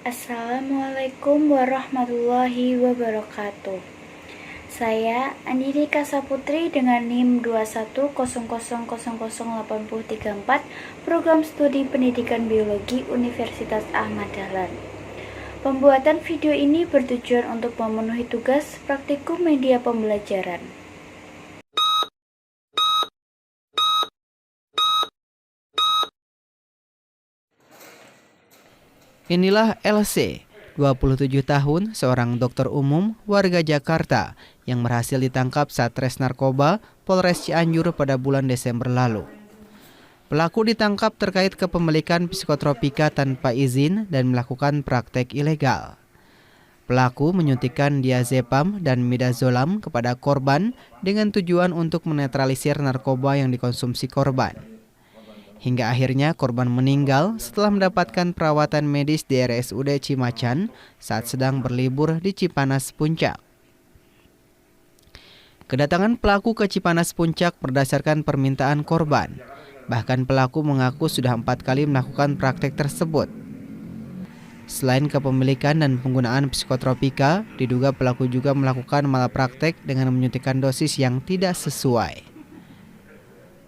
Assalamualaikum warahmatullahi wabarakatuh. Saya Andika Saputri dengan NIM 210008034, Program Studi Pendidikan Biologi Universitas Ahmad Dahlan. Pembuatan video ini bertujuan untuk memenuhi tugas praktikum media pembelajaran. Inilah LC, 27 tahun, seorang dokter umum warga Jakarta yang berhasil ditangkap Satres Narkoba Polres Cianjur pada bulan Desember lalu. Pelaku ditangkap terkait kepemilikan psikotropika tanpa izin dan melakukan praktek ilegal. Pelaku menyuntikkan diazepam dan midazolam kepada korban dengan tujuan untuk menetralisir narkoba yang dikonsumsi korban. Hingga akhirnya korban meninggal setelah mendapatkan perawatan medis di RSUD Cimacan saat sedang berlibur di Cipanas Puncak. Kedatangan pelaku ke Cipanas Puncak berdasarkan permintaan korban. Bahkan pelaku mengaku sudah 4 kali melakukan praktek tersebut. Selain kepemilikan dan penggunaan psikotropika, diduga pelaku juga melakukan malapraktek dengan menyuntikkan dosis yang tidak sesuai.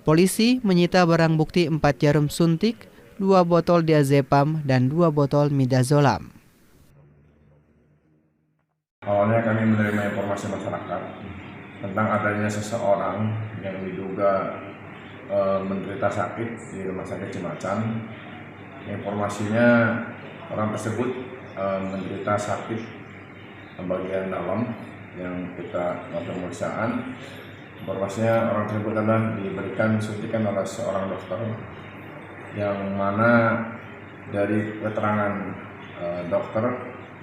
Polisi menyita barang bukti 4 jarum suntik, 2 botol diazepam, dan 2 botol midazolam. Awalnya kami menerima informasi masyarakat tentang adanya seseorang yang diduga menderita sakit di rumah sakit Cimacan. Informasinya orang tersebut menderita sakit bagian dalam yang kita lakukan pemeriksaan. Informasinya orang tersebut adalah diberikan suntikan oleh seorang dokter yang mana dari keterangan dokter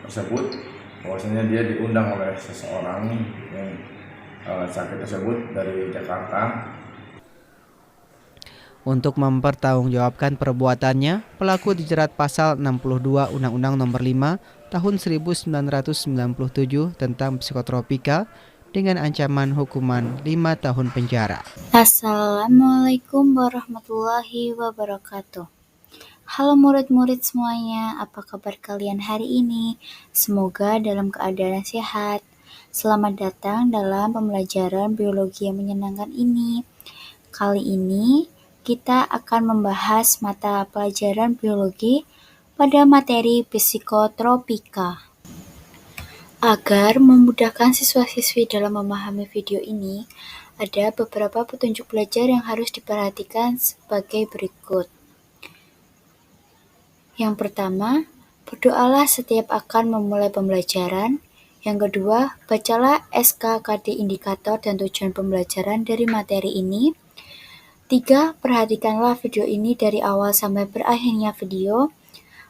tersebut bahwasanya dia diundang oleh seseorang yang sakit tersebut dari Jakarta. Untuk mempertanggungjawabkan perbuatannya, pelaku dijerat pasal 62 Undang-Undang Nomor 5 Tahun 1997 tentang psikotropika dengan ancaman hukuman 5 tahun penjara. Assalamualaikum warahmatullahi wabarakatuh. Halo murid-murid semuanya, apa kabar kalian hari ini? Semoga dalam keadaan sehat. Selamat datang dalam pembelajaran biologi yang menyenangkan ini. Kali ini kita akan membahas mata pelajaran biologi pada materi psikotropika. Agar memudahkan siswa-siswi dalam memahami video ini, ada beberapa petunjuk belajar yang harus diperhatikan sebagai berikut. Yang pertama, berdoalah setiap akan memulai pembelajaran. Yang kedua, bacalah SKKD indikator dan tujuan pembelajaran dari materi ini. 3. Perhatikanlah video ini dari awal sampai berakhirnya video.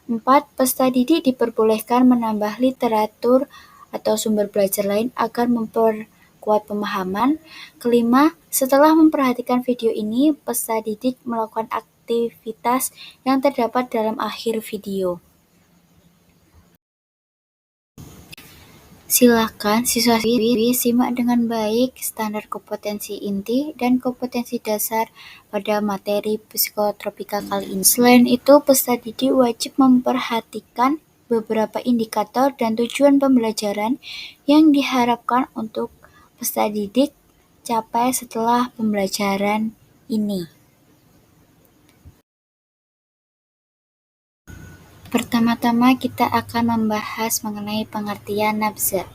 4. Peserta didik diperbolehkan menambah literatur atau sumber belajar lain agar memperkuat pemahaman. Kelima, setelah memperhatikan video ini, peserta didik melakukan aktivitas yang terdapat dalam akhir video. Silakan siswa-siswi simak dengan baik standar kompetensi inti dan kompetensi dasar pada materi psikotropika kali ini. Selain itu, peserta didik wajib memperhatikan beberapa indikator dan tujuan pembelajaran yang diharapkan untuk peserta didik capai setelah pembelajaran ini. Pertama-tama kita akan membahas mengenai pengertian nabza.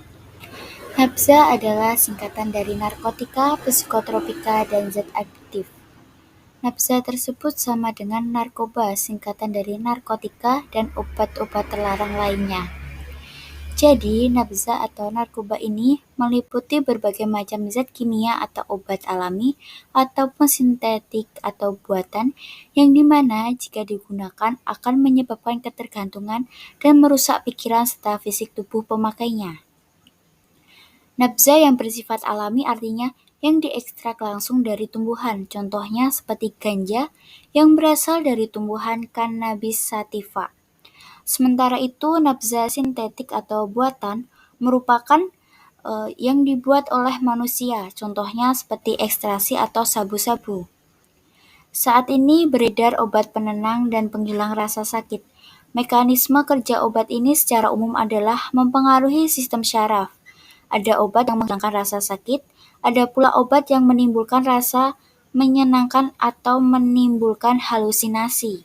Nabza adalah singkatan dari narkotika, psikotropika, dan zat adiktif. Nabza tersebut sama dengan narkoba, singkatan dari narkotika dan obat-obat terlarang lainnya. Jadi, nabza atau narkoba ini meliputi berbagai macam zat kimia atau obat alami ataupun sintetik atau buatan yang dimana jika digunakan akan menyebabkan ketergantungan dan merusak pikiran serta fisik tubuh pemakainya. Nabza yang bersifat alami artinya yang diekstrak langsung dari tumbuhan, contohnya seperti ganja yang berasal dari tumbuhan Cannabis sativa. Sementara itu, nabza sintetik atau buatan merupakan yang dibuat oleh manusia, contohnya seperti ekstasi atau sabu-sabu. Saat ini beredar obat penenang dan penghilang rasa sakit. Mekanisme kerja obat ini secara umum adalah mempengaruhi sistem syaraf. Ada obat yang menghilangkan rasa sakit, ada pula obat yang menimbulkan rasa menyenangkan atau menimbulkan halusinasi.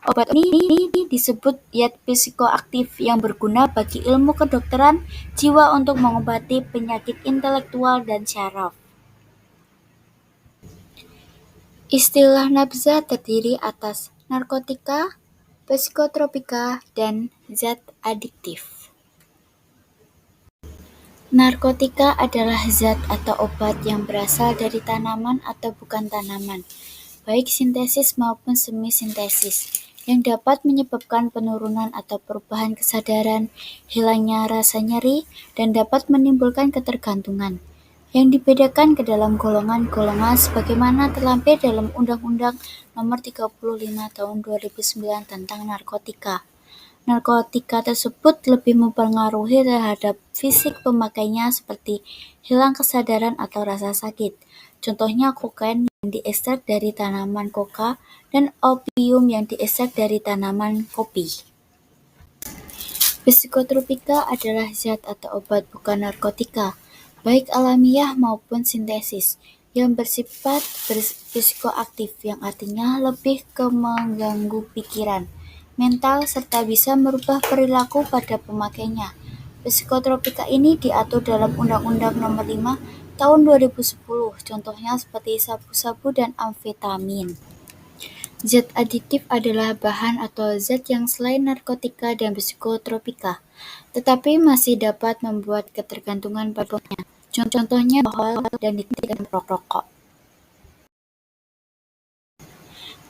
Obat ini disebut zat psikoaktif yang berguna bagi ilmu kedokteran jiwa untuk mengobati penyakit intelektual dan syaraf. Istilah nafza terdiri atas narkotika, psikotropika, dan zat adiktif. Narkotika adalah zat atau obat yang berasal dari tanaman atau bukan tanaman, baik sintesis maupun semi-sintesis, yang dapat menyebabkan penurunan atau perubahan kesadaran, hilangnya rasa nyeri, dan dapat menimbulkan ketergantungan, yang dibedakan ke dalam golongan-golongan sebagaimana terlampir dalam Undang-Undang Nomor 35 Tahun 2009 tentang narkotika. Narkotika tersebut lebih mempengaruhi terhadap fisik pemakainya seperti hilang kesadaran atau rasa sakit. Contohnya kokain yang diekstrak dari tanaman koka dan opium yang diekstrak dari tanaman kopi. Psikotropika adalah zat atau obat bukan narkotika, baik alamiah maupun sintesis, yang bersifat psikoaktif yang artinya lebih ke mengganggu pikiran, mental, serta bisa merubah perilaku pada pemakainya. Psikotropika ini diatur dalam Undang-Undang Nomor 5 Tahun 2010, contohnya seperti sabu-sabu dan amfetamin. Zat adiktif adalah bahan atau zat yang selain narkotika dan psikotropika, tetapi masih dapat membuat ketergantungan pada produknya. Contohnya alkohol dan nikotin rokok.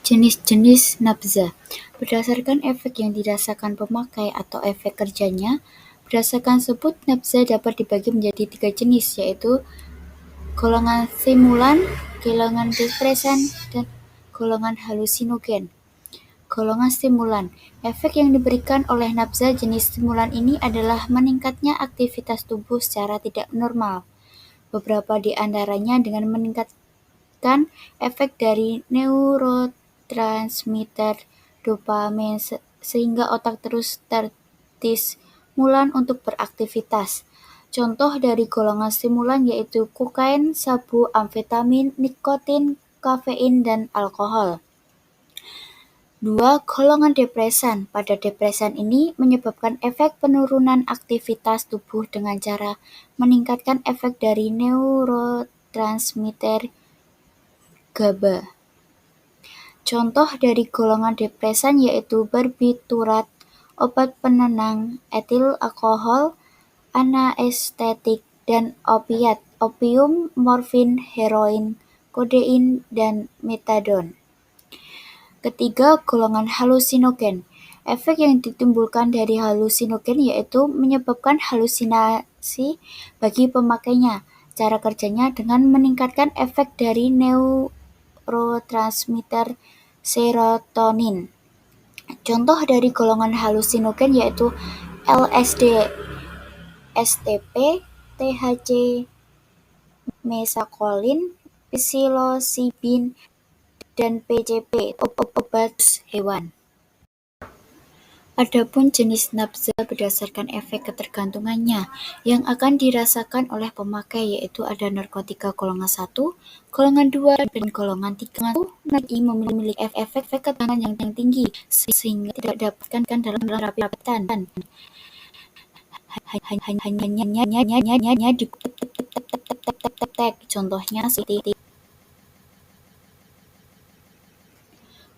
Jenis-jenis nafza. Berdasarkan efek yang dirasakan pemakai atau efek kerjanya, berdasarkan sebut nafza dapat dibagi menjadi 3 jenis, yaitu golongan stimulan, golongan depresan, dan golongan halusinogen. Golongan stimulan. Efek yang diberikan oleh nafza jenis stimulan ini adalah meningkatnya aktivitas tubuh secara tidak normal. Beberapa di antaranya dengan meningkatkan efek dari neurotransmitter dopamin sehingga otak terus terstimulan untuk beraktivitas. Contoh dari golongan stimulan yaitu kokain, sabu, amfetamin, nikotin, kafein, dan alkohol. 2. Golongan depresan. Pada depresan ini menyebabkan efek penurunan aktivitas tubuh dengan cara meningkatkan efek dari neurotransmitter GABA. Contoh dari golongan depresan yaitu barbiturat, obat penenang, etil alkohol, anestetik, dan opiat, opium, morfin, heroin, kodein, dan metadon. Ketiga, golongan halusinogen. Efek yang ditimbulkan dari halusinogen yaitu menyebabkan halusinasi bagi pemakainya. Cara kerjanya dengan meningkatkan efek dari neurotransmitter serotonin. Contoh dari golongan halusinogen yaitu LSD, STP, THC, mesakolin, psilosibin, dan PCP, obat hewan. Adapun jenis nafza berdasarkan efek ketergantungannya yang akan dirasakan oleh pemakai yaitu ada narkotika golongan 1, golongan 2, dan golongan 3. Narkotika memiliki efek ketergantungan yang tinggi sehingga tidak didapatkan dalam terapi obat. Hanya di contohnya seperti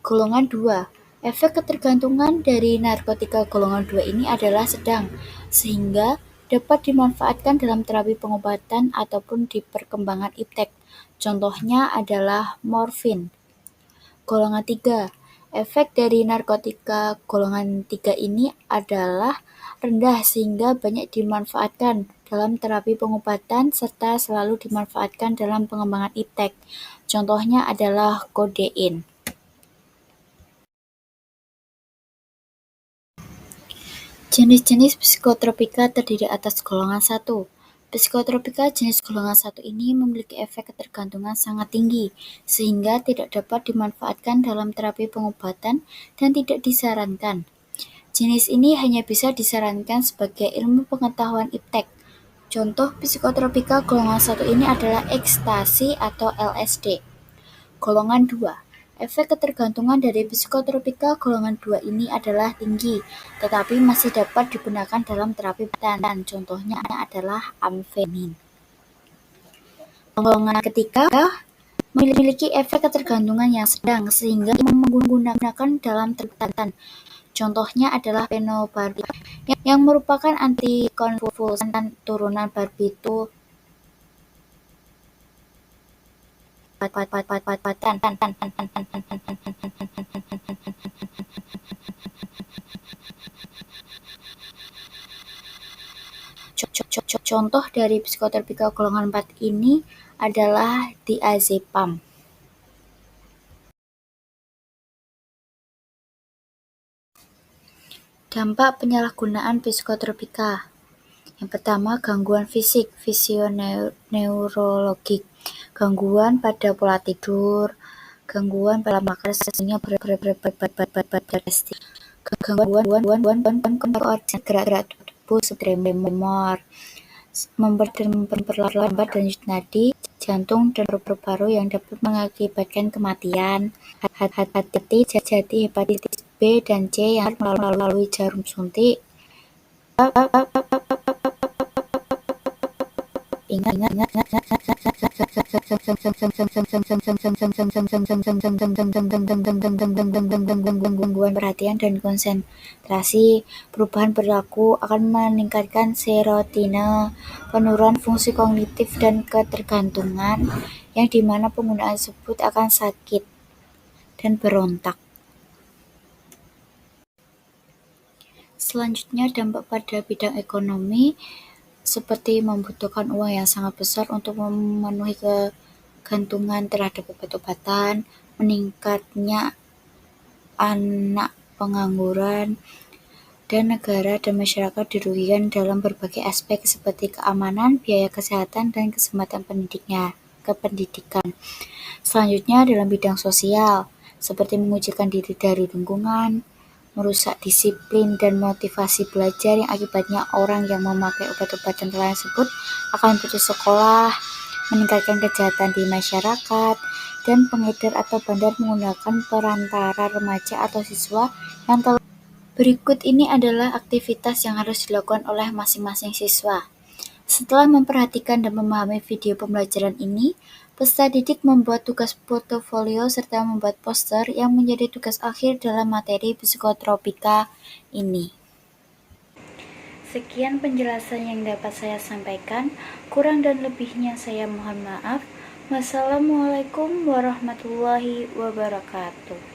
golongan 2. Efek ketergantungan dari narkotika golongan 2 ini adalah sedang, sehingga dapat dimanfaatkan dalam terapi pengobatan ataupun di perkembangan iptek. Contohnya adalah morfin. Golongan 3. Efek dari narkotika golongan 3 ini adalah rendah sehingga banyak dimanfaatkan dalam terapi pengobatan serta selalu dimanfaatkan dalam pengembangan iptek. Contohnya adalah kodein. Jenis-jenis psikotropika terdiri atas golongan 1. Psikotropika jenis golongan 1 ini memiliki efek ketergantungan sangat tinggi, sehingga tidak dapat dimanfaatkan dalam terapi pengobatan dan tidak disarankan. Jenis ini hanya bisa disarankan sebagai ilmu pengetahuan iptek. Contoh psikotropika golongan 1 ini adalah ekstasi atau LSD. Golongan 2. Efek ketergantungan dari psikotropika golongan 2 ini adalah tinggi, tetapi masih dapat digunakan dalam terapi pengobatan. Contohnya adalah amfetamin. Golongan ketiga memiliki efek ketergantungan yang sedang sehingga menggunakan dalam terapi. Contohnya adalah fenobarbital yang merupakan antikonvulsan turunan barbitul. Contoh dari psikotropika golongan 4 ini adalah diazepam. Dampak penyalahgunaan psikotropika. Yang pertama, gangguan fisik, fisioneurologik, gangguan pada pola tidur, gangguan pada makan, sehingga gangguan koordinasi gerak tubuh seperti tremor, memperlambat denyut nadi, jantung, dan paru-paru yang dapat mengakibatkan kematian. Hati-hati hepatitis B dan C yang melalui jarum suntik. Gangguan perhatian dan konsentrasi, perubahan perilaku akan meningkatkan serotonina, penurunan fungsi kognitif dan ketergantungan, yang dimana penggunaan tersebut akan sakit dan berontak. Selanjutnya, dampak pada bidang ekonomi seperti membutuhkan uang yang sangat besar untuk memenuhi kegantungan terhadap obat-obatan, meningkatnya anak pengangguran, dan negara dan masyarakat dirugikan dalam berbagai aspek seperti keamanan, biaya kesehatan, dan kesempatan pendidikan. Selanjutnya, dalam bidang sosial, seperti mengucilkan diri dari lingkungan, merusak disiplin dan motivasi belajar yang akibatnya orang yang memakai obat-obatan tersebut akan putus sekolah, meningkatkan kejahatan di masyarakat, dan pengedar atau bandar menggunakan perantara remaja atau siswa yang telah. Berikut ini adalah aktivitas yang harus dilakukan oleh masing-masing siswa. Setelah memperhatikan dan memahami video pembelajaran ini, peserta didik membuat tugas portofolio serta membuat poster yang menjadi tugas akhir dalam materi psikotropika ini. Sekian penjelasan yang dapat saya sampaikan. Kurang dan lebihnya saya mohon maaf. Wassalamualaikum warahmatullahi wabarakatuh.